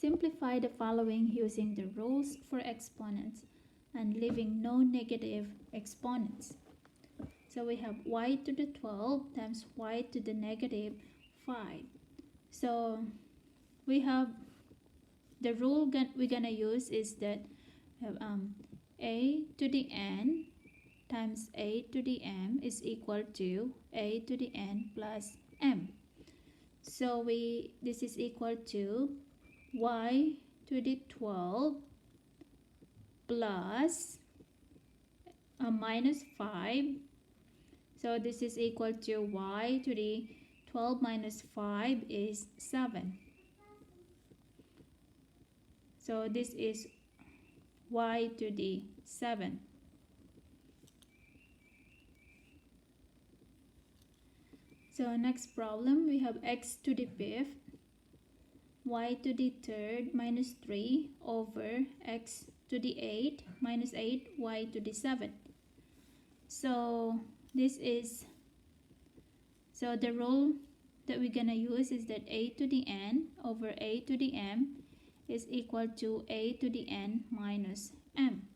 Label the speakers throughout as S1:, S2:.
S1: Simplify the following using the rules for exponents and leaving no negative exponents. So we have y to the 12 times y to the negative 5. So we have the rule we're gonna use is that a to the n times a to the m is equal to a to the n plus m. So this is equal to y to the 12 plus minus 5. So this is equal to y to the 12 minus 5 is 7. So this is y to the 7. So next problem, we have x to the 5th, y to the 3rd minus 3 over x to the 8 minus 8, y to the 7th. So the rule that we're gonna use is that a to the n over a to the m is equal to a to the n minus m.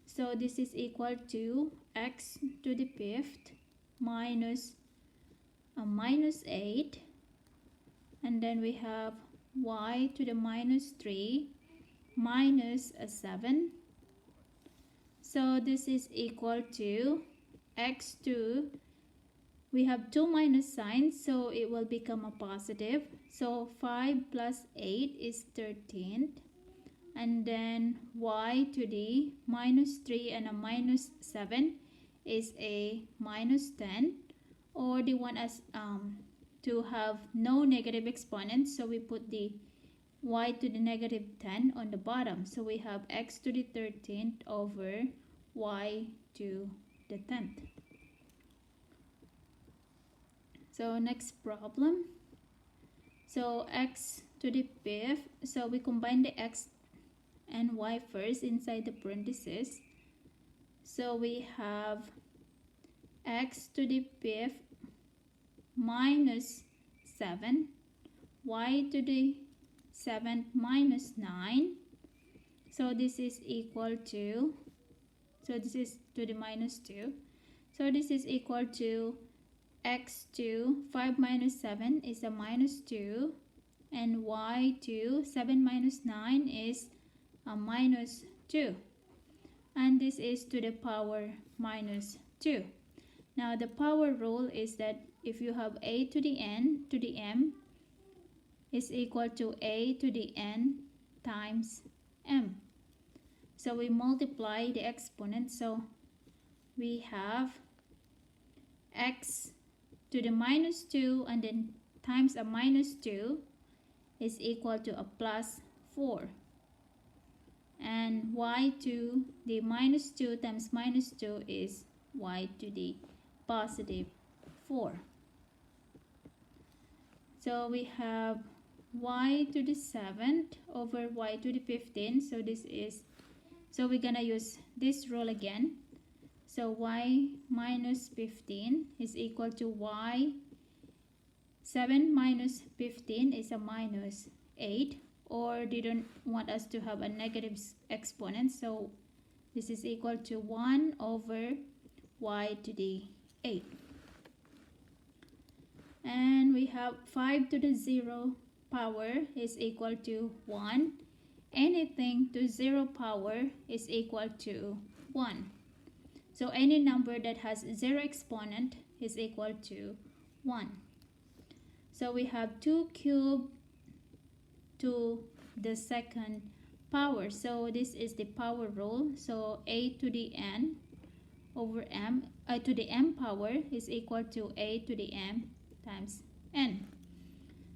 S1: So this is equal to x to the 5th minus 8, and then we have y to the minus 3 minus 7. So this is equal to x to, we have two minus signs, so it will become a positive. So 5 plus 8 is 13, and then y to the minus 3 and a minus 7 is a minus 10, or they want us to have no negative exponents, so we put the y to the negative 10 on the bottom. So we have x to the 13th over y to the 10th. So next problem. So x to the 5th. So we combine the x and y first inside the parentheses. So we have x to the 5th minus 7, y to the 7th minus 9. So this is equal to, so this is to the minus 2. So this is equal to x to 5 minus 7 is a minus 2, and y to 7 minus 9 is a minus 2. And this is to the power minus 2. Now the power rule is that if you have a to the n to the m is equal to a to the n times m. So we multiply the exponents. So we have x to the minus 2 and then times a minus 2 is equal to a plus 4. And y to the minus 2 times minus 2 is y to the positive 4. So we have y to the 7th over y to the 15th. So this is, so we're gonna use this rule again. So y minus 15 is equal to y. 7 minus 15 is a minus 8, or they don't want us to have a negative exponent. So this is equal to 1 over y to the 8. And we have 5 to the 0 power is equal to 1. Anything to 0 power is equal to 1. So any number that has 0 exponent is equal to 1. So we have 2 cubed to the 2nd power. So this is the power rule. So a to the n over m to the m power is equal to a to the m times n.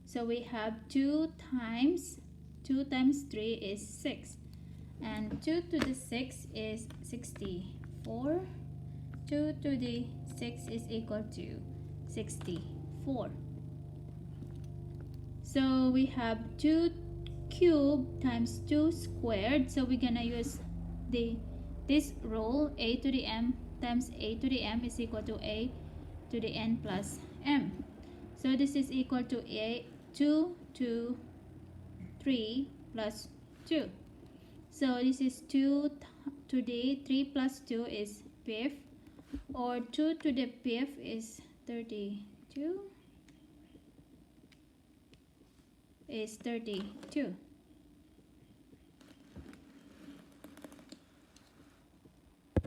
S1: So we have 2 times 3 is 6, and 2 to the 6 is 64. 2 to the 6 is equal to 64. So we have 2 cubed times 2 squared. So we're gonna use this rule, a to the m times a to the m is equal to a to the n plus m. So this is equal to a 2 to 3 plus 2. So this is 2 to the 3 plus 2 is 5th, or 2 to the 5th is 32. Is 32.